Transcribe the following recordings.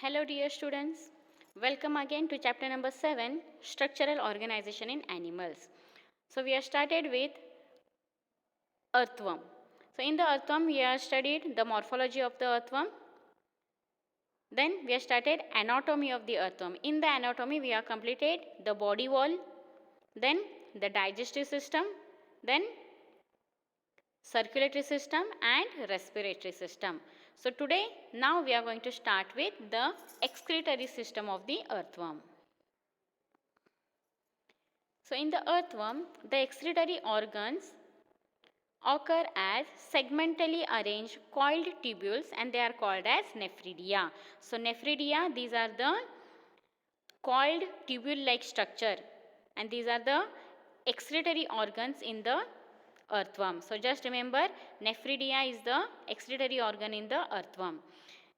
Hello dear students, welcome again to chapter number 7, Structural Organization in Animals. So we have started with earthworm. So in the earthworm we have studied the morphology of the earthworm. Then we have started anatomy of the earthworm. In the anatomy we have completed the body wall, then the digestive system, then circulatory system and respiratory system. So today now we are going to start with the excretory system of the earthworm. So in the earthworm, the excretory organs occur as segmentally arranged coiled tubules and they are called as nephridia. So nephridia, these are the coiled tubule-like structure and these are the excretory organs in the earthworm. So just remember, nephridia is the excretory organ in the earthworm.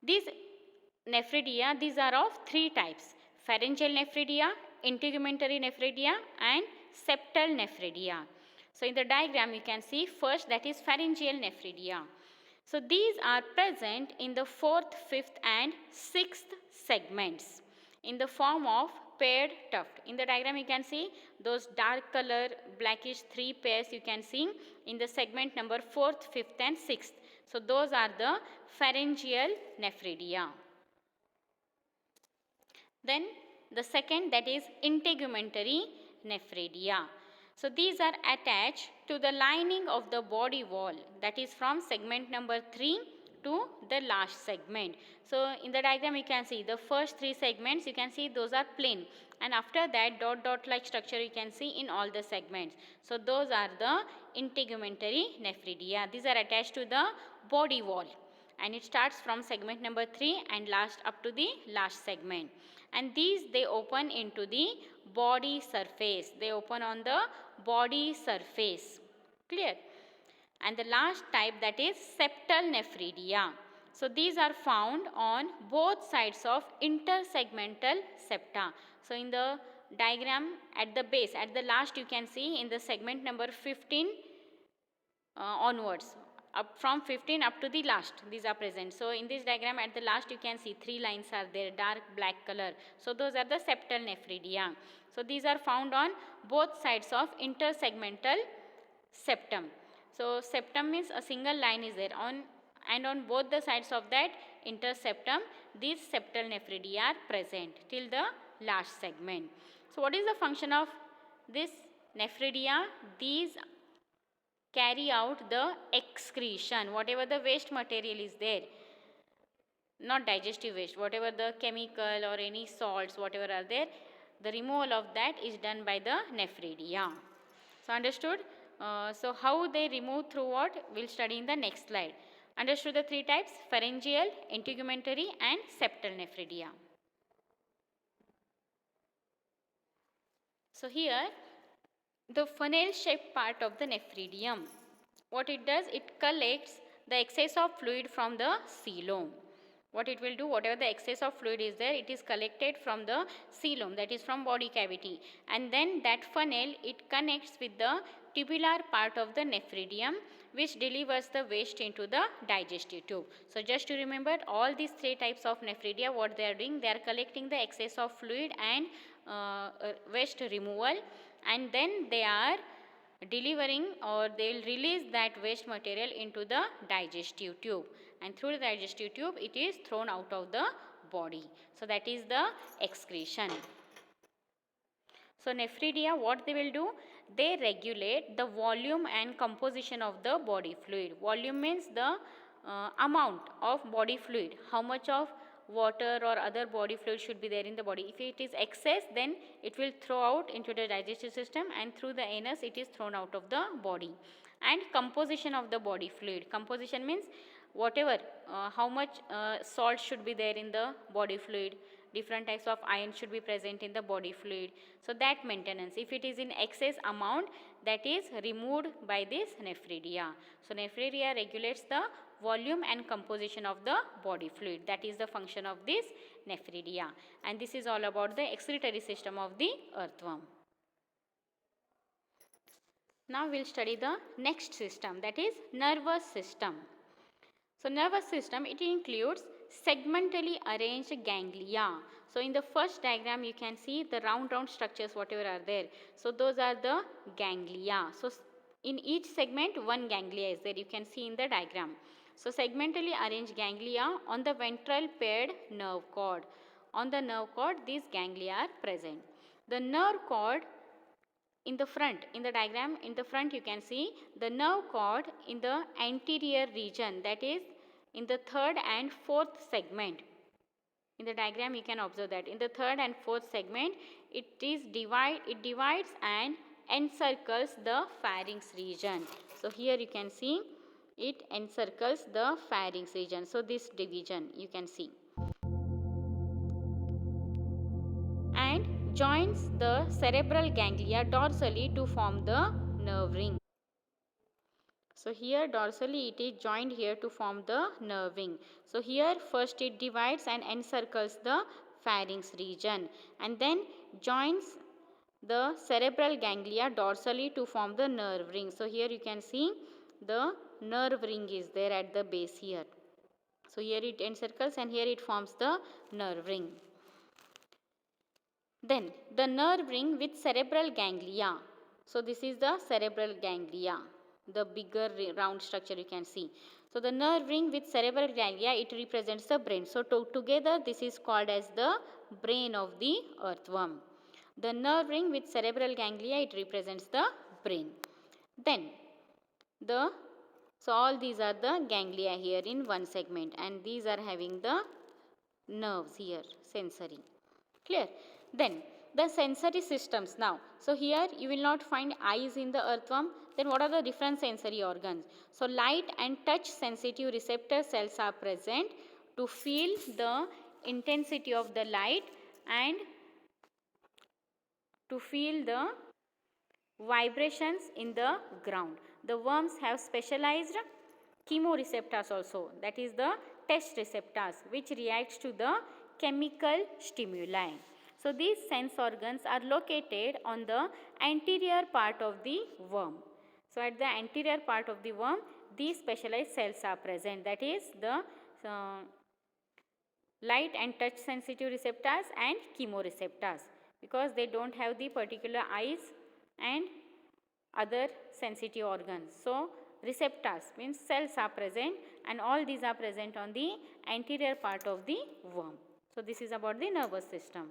These nephridia, these are of three types: pharyngeal nephridia, integumentary nephridia and septal nephridia. So in the diagram you can see first that is pharyngeal nephridia. So these are present in the 4th, 5th and 6th segments in the form of paired tuft. In the diagram you can see those dark color blackish 3 pairs you can see in the segment number 4th, 5th and 6th. So those are the pharyngeal nephridia. Then the second, that is integumentary nephridia. So these are attached to the lining of the body wall, that is from segment number 3 to the last segment. So in the diagram you can see the first 3 segments, you can see those are plain, and after that dot like structure you can see in all the segments. So those are the integumentary nephridia. These are attached to the body wall and it starts from segment number 3 and last up to the last segment, and these they open into the body surface. They open on the body surface. Clear? And the last type, that is septal nephridia. So these are found on both sides of intersegmental septa. So in the diagram at the base, at the last you can see in the segment number 15 onwards, up from 15 up to the last, these are present. So in this diagram at the last you can see 3 lines are there, dark black color. So those are the septal nephridia. So these are found on both sides of intersegmental septum. So septum means a single line is there on, and on both the sides of that interseptum these septal nephridia are present till the last segment. So what is the function of this nephridia? These carry out the excretion, whatever the waste material is there, not digestive waste, whatever the chemical or any salts, whatever are there, the removal of that is done by the nephridia. So understood? So how they remove through what? We'll study in the next slide. Understood the 3 types: pharyngeal, integumentary and septal nephridia. So here the funnel shaped part of the nephridium, what it does, it collects the excess of fluid from the coelom. What it will do, whatever the excess of fluid is there, it is collected from the coelom, that is from body cavity, and then that funnel it connects with the tubular part of the nephridium which delivers the waste into the digestive tube. So just to remember, all these 3 types of nephridia, what they are doing, they are collecting the excess of fluid and waste removal, and then they are delivering or they will release that waste material into the digestive tube, and through the digestive tube it is thrown out of the body. So that is the excretion. So nephridia, what they will do, they regulate the volume and composition of the body fluid. Volume means the amount of body fluid, how much of water or other body fluid should be there in the body. If it is excess, then it will throw out into the digestive system, and through the anus it is thrown out of the body. And composition of the body fluid. Composition means whatever, how much salt should be there in the body fluid, different types of iron should be present in the body fluid. So that maintenance, if it is in excess amount, that is removed by this nephridia. So nephridia regulates the volume and composition of the body fluid. That is the function of this nephridia, and this is all about the excretory system of the earthworm. Now we will study the next system, that is nervous system. So nervous system, it includes segmentally arranged ganglia. So in the first diagram you can see the round structures whatever are there. So those are the ganglia. So in each segment one ganglia is there, you can see in the diagram. So segmentally arranged ganglia on the ventral paired nerve cord. On the nerve cord these ganglia are present. The nerve cord in the front, in the diagram in the front you can see the nerve cord in the anterior region, that is in the third and fourth segment. In the diagram you can observe that in the third and fourth segment it divides and encircles the pharynx region. So here you can see it encircles the pharynx region. So this division you can see. And joins the cerebral ganglia dorsally to form the nerve ring. So here dorsally it is joined here to form the nerve ring. So here first it divides and encircles the pharynx region and then joins the cerebral ganglia dorsally to form the nerve ring. So here you can see the nerve ring is there at the base here. So here it encircles and here it forms the nerve ring. Then the nerve ring with cerebral ganglia. So this is the cerebral ganglia, the bigger round structure you can see. So the nerve ring with cerebral ganglia, it represents the brain. So together this is called as the brain of the earthworm. The nerve ring with cerebral ganglia, it represents the brain. Then so all these are the ganglia here in one segment and these are having the nerves here, sensory. Clear? Then the sensory systems now. So here you will not find eyes in the earthworm. Then what are the different sensory organs? So light and touch sensitive receptor cells are present to feel the intensity of the light and to feel the vibrations in the ground. The worms have specialized chemoreceptors also, that is the taste receptors, which reacts to the chemical stimuli. So these sense organs are located on the anterior part of the worm. So at the anterior part of the worm these specialized cells are present, that is the light and touch sensitive receptors and chemoreceptors, because they don't have the particular eyes and other sensitive organs. So receptors means cells are present and all these are present on the anterior part of the worm. So this is about the nervous system.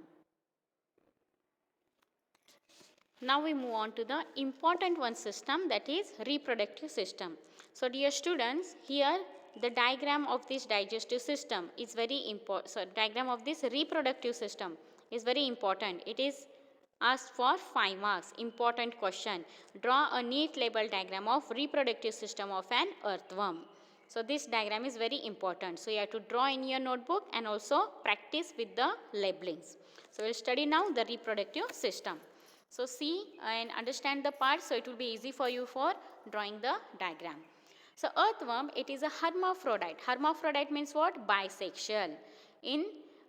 Now we move on to the important one system, that is reproductive system. So dear students, here the diagram of this digestive system is very important. So diagram of this reproductive system is very important. It is asked for 5 marks. Important question. Draw a neat label diagram of reproductive system of an earthworm. So this diagram is very important. So you have to draw in your notebook and also practice with the labelings. So we will study now the reproductive system. So see and understand the parts, so it will be easy for you for drawing the diagram. So earthworm, it is a hermaphrodite. Hermaphrodite means what? Bisexual. In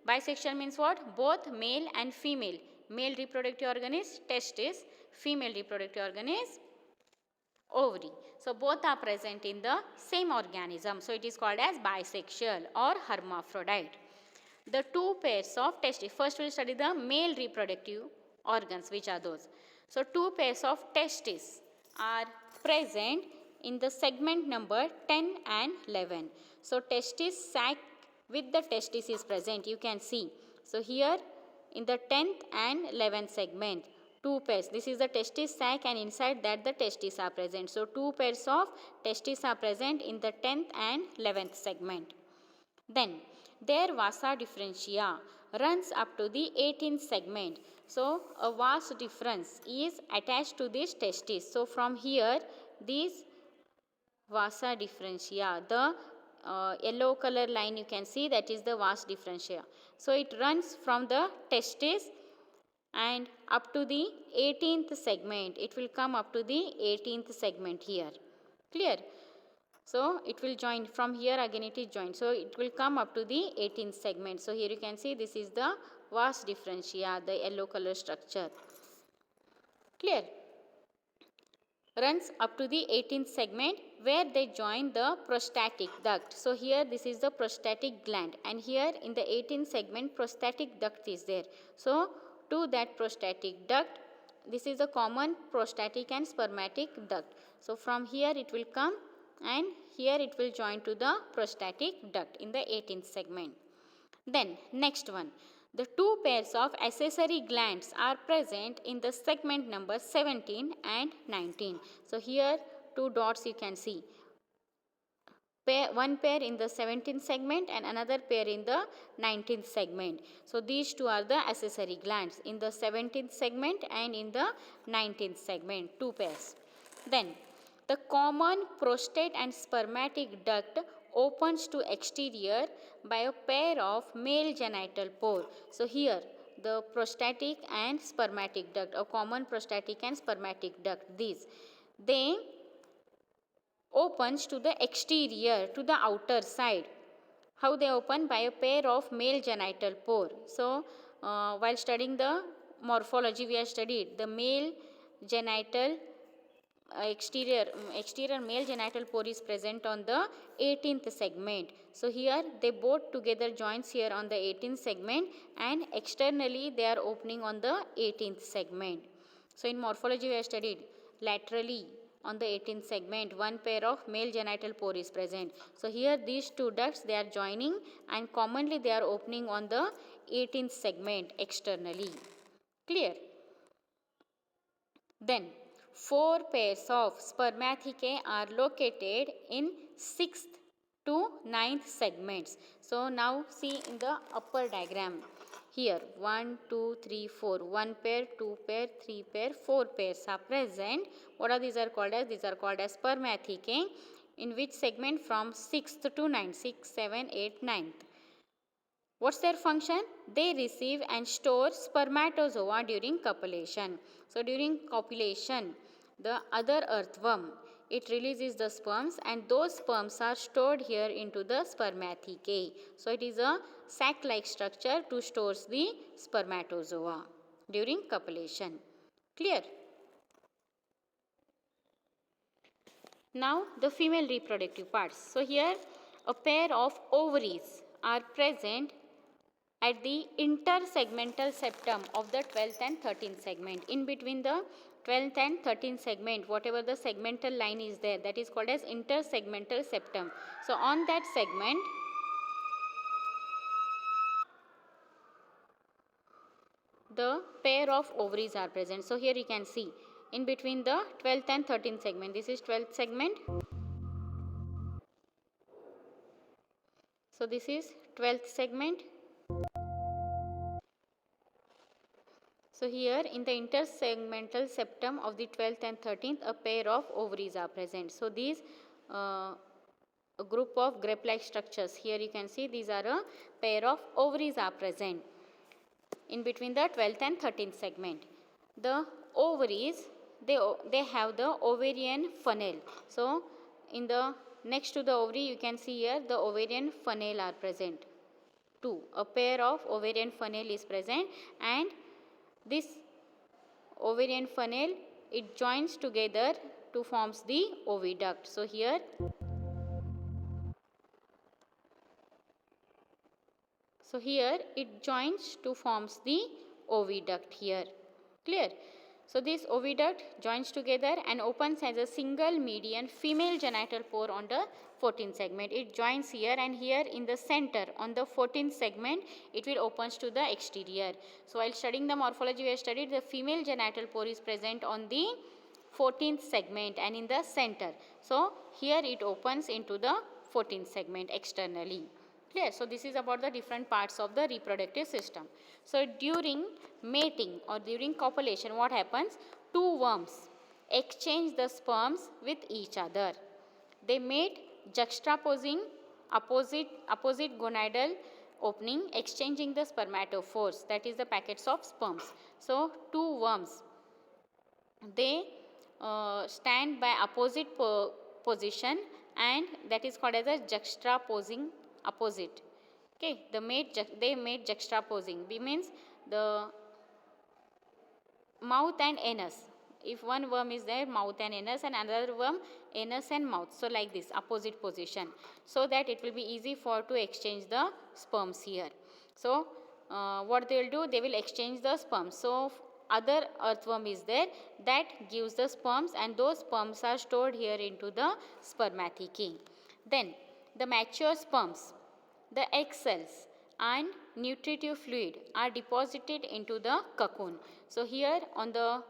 bisexual means what? Both male and female. Male reproductive organ is testis, female reproductive organ is ovary. So both are present in the same organism. So it is called as bisexual or hermaphrodite. The two pairs of testes. First we will study the male reproductive organs. Which are those? So two pairs of testes are present in the segment number 10 and 11. So testis sac with the testis is present, you can see. So here in the 10th and 11th segment, two pairs. This is the testis sac and inside that the testes are present. So two pairs of testes are present in the 10th and 11th segment. Then their vasa differentia runs up to the 18th segment. So a vas difference is attached to this testis. So from here these vasa differentia, the yellow color line you can see, that is the vas differentia. So it runs from the testis and up to the 18th segment. It will come up to the 18th segment here. Clear? So it will join from here, again it is joined. So it will come up to the 18th segment. So here you can see this is the vas differentia, the yellow color structure. Clear? runs up to the 18th segment where they join the prostatic duct. So here this is the prostatic gland, and here in the 18th segment prostatic duct is there. So to that prostatic duct, this is a common prostatic and spermatic duct. So from here it will come and here it will join to the prostatic duct in the 18th segment. Then next one, the two pairs of accessory glands are present in the segment number 17 and 19. So here two dots you can see. One pair in the 17th segment and another pair in the 19th segment. So these two are the accessory glands in the 17th segment and in the 19th segment, two pairs. Then the common prostate and spermatic duct opens to exterior by a pair of male genital pore. So here the prostatic and spermatic duct, a common prostatic and spermatic duct, these they opens to the exterior, to the outer side. How they open? By a pair of male genital pore. So while studying the morphology we have studied the male genital exterior male genital pore is present on the 18th segment. So here they both together joins here on the 18th segment and externally they are opening on the 18th segment. So in morphology we have studied laterally on the 18th segment one pair of male genital pore is present. So here these two ducts they are joining and commonly they are opening on the 18th segment externally. Clear? Then four pairs of spermaticae are located in 6th to 9th segments. So now see in the upper diagram. Here 1, 2, 3, 4. 1 pair, 2 pair, 3 pair, 4 pairs are present. What are these are called as? These are called as spermaticae. In which segment? From 6th to 9th. 6, 7, 8, 9th. What's their function? They receive and store spermatozoa during copulation. So during copulation, the other earthworm, it releases the sperms and those sperms are stored here into the spermaticae. So it is a sac-like structure to store the spermatozoa during copulation. Clear? Now the female reproductive parts. So here a pair of ovaries are present at the intersegmental septum of the 12th and 13th segment. In between the 12th and 13th segment, whatever the segmental line is there, that is called as intersegmental septum. So on that segment, the pair of ovaries are present. So here you can see in between the 12th and 13th segment. This is 12th segment. So this is 12th segment. So here in the intersegmental septum of the 12th and 13th, a pair of ovaries are present. So these a group of grape-like structures, here you can see these are a pair of ovaries are present in between the 12th and 13th segment. The ovaries, they have the ovarian funnel. So in the next to the ovary you can see here the ovarian funnel are present. Two, a pair of ovarian funnel is present and this ovarian funnel, it joins together to forms the oviduct. So here it joins to forms the oviduct here. Clear? So this oviduct joins together and opens as a single median female genital pore on the 14th segment. It joins here and here in the center on the 14th segment it will opens to the exterior. So while studying the morphology we have studied the female genital pore is present on the 14th segment and in the center. So here it opens into the 14th segment externally. Clear? So this is about the different parts of the reproductive system. So during mating or during copulation what happens? Two worms exchange the sperms with each other. They mate juxtaposing opposite gonadal opening exchanging the spermatophores, that is the packets of sperms. So two worms, they stand by opposite position and that is called as a juxtaposing opposite. Okay, they made juxtaposing. B means the mouth and anus. If one worm is there, mouth and anus, and another worm, anus and mouth. So like this, opposite position, so that it will be easy for to exchange the sperms here. So what they will do, they will exchange the sperms. So other earthworm is there that gives the sperms, and those sperms are stored here into the spermathecae. Then the mature sperms, the egg cells and nutritive fluid are deposited into the cocoon. So here on the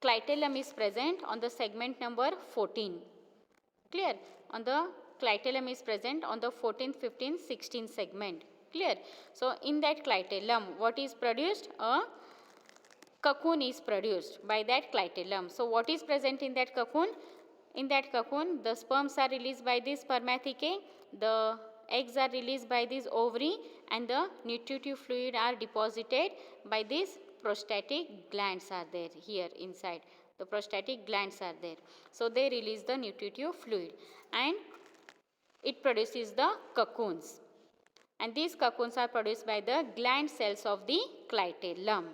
clitellum is present on the segment number 14. Clear? On the clitellum is present on the 14th, 15th, 16th segment. Clear? So in that clitellum, what is produced? A cocoon is produced by that clitellum. So what is present in that cocoon? In that cocoon, the sperms are released by this spermathecae, the eggs are released by this ovary, and the nutritive fluid are deposited by these prostatic glands are there here inside. The prostatic glands are there. So they release the nutritive fluid and it produces the cocoons. And these cocoons are produced by the gland cells of the clitellum.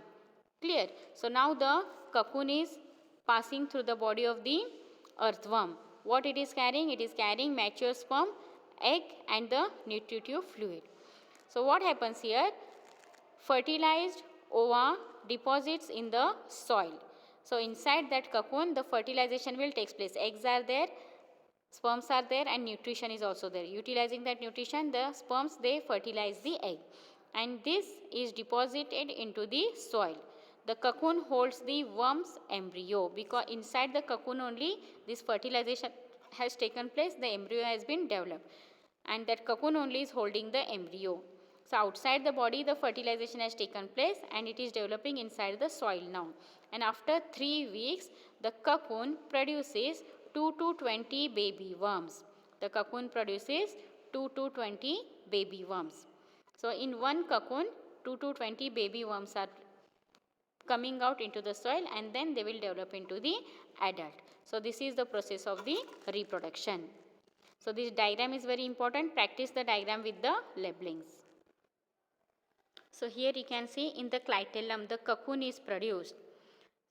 Clear? So now the cocoon is passing through the body of the earthworm. What it is carrying? It is carrying mature sperm, egg and the nutritive fluid. So what happens here? Fertilized ova deposits in the soil. So inside that cocoon, the fertilization will take place. Eggs are there, sperms are there, and nutrition is also there. Utilizing that nutrition, the sperms, they fertilize the egg. And this is deposited into the soil. The cocoon holds the worm's embryo, because inside the cocoon only this fertilization has taken place, the embryo has been developed. And that cocoon only is holding the embryo. So outside the body, the fertilization has taken place and it is developing inside the soil now. And after 3 weeks, the cocoon produces 2 to 20 baby worms. The cocoon produces 2 to 20 baby worms. So in one cocoon, 2 to 20 baby worms are coming out into the soil, and then they will develop into the adult. So this is the process of the reproduction. So this diagram is very important. Practice the diagram with the labelings. So here you can see in the clitellum, the cocoon is produced.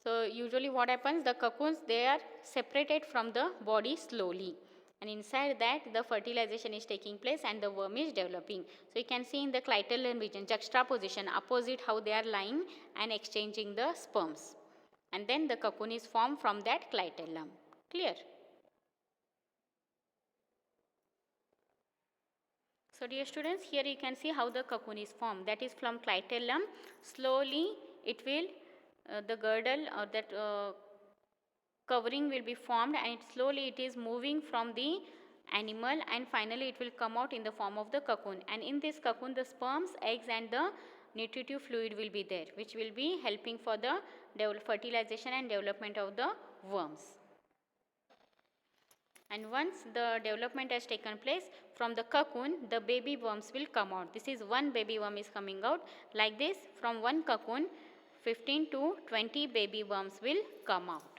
So usually what happens, the cocoons, they are separated from the body slowly. And inside that, the fertilization is taking place and the worm is developing. So you can see in the clitellum region, juxtaposition, opposite how they are lying and exchanging the sperms. And then the cocoon is formed from that clitellum. Clear? So dear students, here you can see how the cocoon is formed. That is from clitellum. Slowly it will, the girdle or that covering will be formed, and slowly it is moving from the animal, and finally it will come out in the form of the cocoon. And in this cocoon, the sperms, eggs and the nutritive fluid will be there, which will be helping for the fertilization and development of the worms. And once the development has taken place, from the cocoon, the baby worms will come out. This is one baby worm is coming out. Like this, from one cocoon, 15 to 20 baby worms will come out.